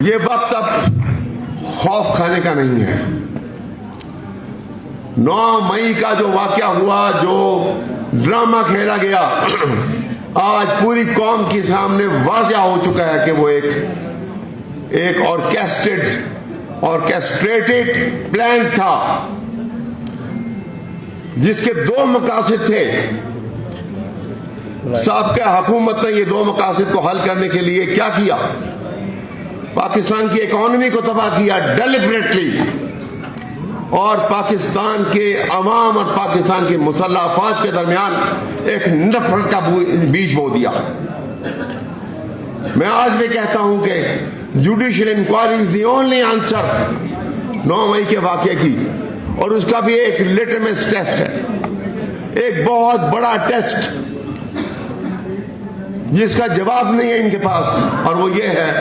ये वक्त अब खौफ खाने का नहीं है। 9 मई का जो वाकया हुआ, जो ड्रामा खेला गया, आज पूरी कौम के सामने वाज़िया हो चुका है कि वो एक ऑर्केस्ट्रेटेड प्लान था जिसके 2 मकासद थे। साबका हुकूमत ने ये 2 मकासद को हल करने के लिए क्या किया? पाकिस्तान की इकोनॉमी को तबाह किया डेलिबरेटली, और पाकिस्तान के अवाम और पाकिस्तान के मुसल्लह अफवाज के दरमियान एक नफरत का बीज बो दिया। मैं आज भी कहता हूं कि judicial inquiry is the only answer 9 मई के वाकये की, और उसका भी एक लिटमस टेस्ट है, एक बहुत बड़ा टेस्ट जिसका जवाब नहीं है इनके पास, और वो ये है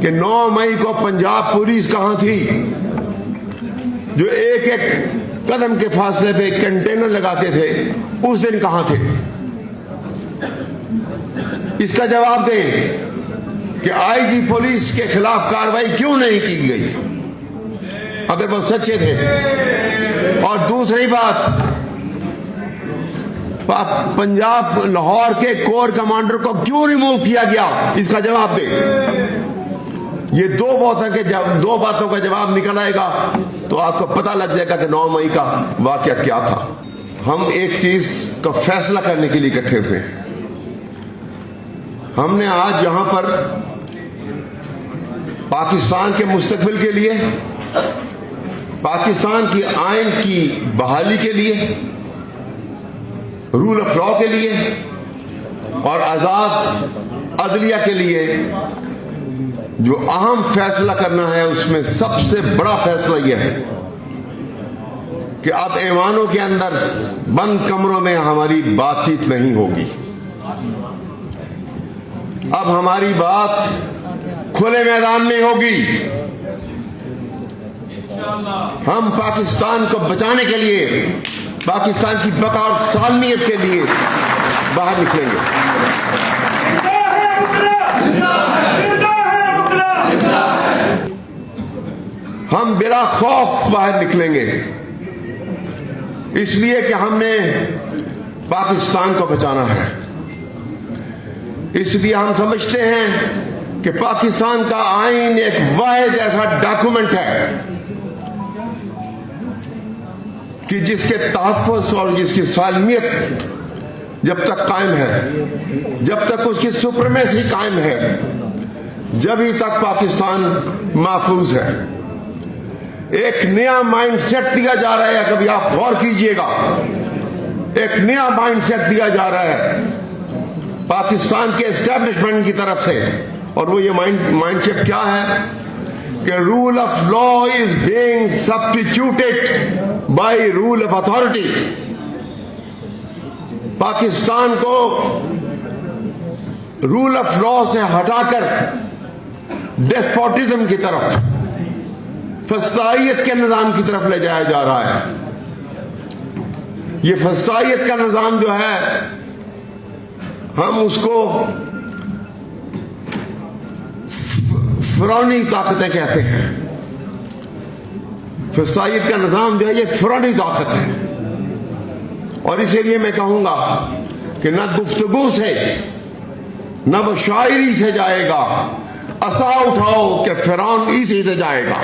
कि 9 मई को पंजाब पुलिस कहां थी, जो एक एक कदम के फासले पे कंटेनर लगाते थे, उस दिन कहां थे? इसका जवाब दें कि आईजी पुलिस के खिलाफ कार्रवाई क्यों नहीं की गई अगर वो सच्चे थे। और दूसरी बात, पंजाब लाहौर के कोर कमांडर को क्यों रिमूव किया गया, इसका जवाब दें। ये 2 बातों का जवाब निकल आएगा तो आपको पता लग जाएगा कि 9 मई का वाकया क्या था। हम एक चीज का फैसला करने के लिए इकट्ठे हुए हैं। हमने आज यहां पर पाकिस्तान के मुस्तकबिल के लिए, पाकिस्तान की आइन की बहाली के लिए, रूल ऑफ लॉ के लिए और आजाद अदलिया के लिए जो अहम फैसला करना है, उसमें सबसे बड़ा फैसला यह है कि अब ऐवानों के अंदर बंद कमरों में हमारी बातचीत नहीं होगी। अब हमारी बात खुले मैदान में होगी। हम पाकिस्तान को बचाने के लिए, पाकिस्तान की बका और सालमियत के लिए बाहर निकलेंगे। हम बिला खौफ बाहर निकलेंगे, इसलिए कि हमने पाकिस्तान को बचाना है। इसलिए हम समझते हैं कि पाकिस्तान का आईन एक वाहिद ऐसा डॉक्यूमेंट है कि जिसके तहफ़्फ़ुज़ और जिसकी सालमियत जब तक कायम है, जब तक उसकी सुप्रीमेसी कायम है, जब तक पाकिस्तान महफूज है। एक नया माइंडसेट दिया जा रहा है, कभी आप गौर कीजिएगा, एक नया माइंडसेट दिया जा रहा है पाकिस्तान के एस्टेब्लिशमेंट की तरफ से, और वो ये माइंडसेट क्या है कि rule of law is being substituted by rule of authority. Pakistan को रूल ऑफ लॉ से हटाकर डेस्पोटिज्म की तरफ, फसाइयत के निजाम की तरफ ले जाया जा रहा है। ये फसाइयत का निजाम जो है, हम उसको फिरौनी ताकतें कहते हैं। फसाइयत का निजाम जो है, ये फिरौनी ताकत है, और इसीलिए मैं कहूंगा कि न गुफ्तगू से न वो शायरी से जाएगा, असा उठाओ कि फिरौन इसी से जाएगा।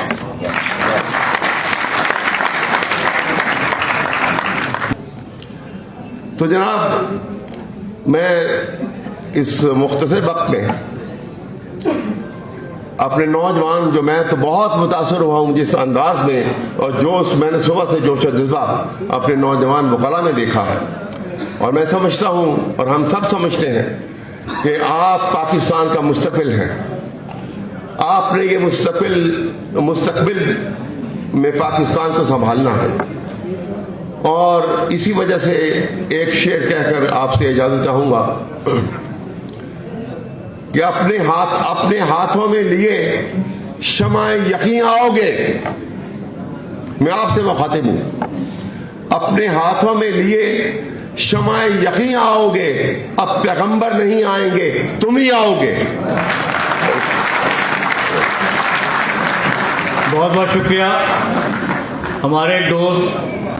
तो जनाब, मैं इस मुख्तसर वक्त में अपने नौजवान, जो मैं तो बहुत मुतासर हुआ हूँ जिस अंदाज में और जोश मैंने सुबह से जोश और जज्बा अपने नौजवान वकला में देखा है, और मैं समझता हूँ और हम सब समझते हैं कि आप पाकिस्तान का मुस्तकबिल हैं। आपने ये मुस्तकबिल में पाकिस्तान को संभालना है, और इसी वजह से एक शेर कहकर आपसे इजाजत चाहूंगा कि अपने हाथों में लिए शमाए यकीन आओगे। मैं आपसे मुखातिब हूं, अपने हाथों में लिए शमाए यकीन आओगे, अब पैगंबर नहीं आएंगे, तुम ही आओगे। बहुत बहुत शुक्रिया हमारे दोस्त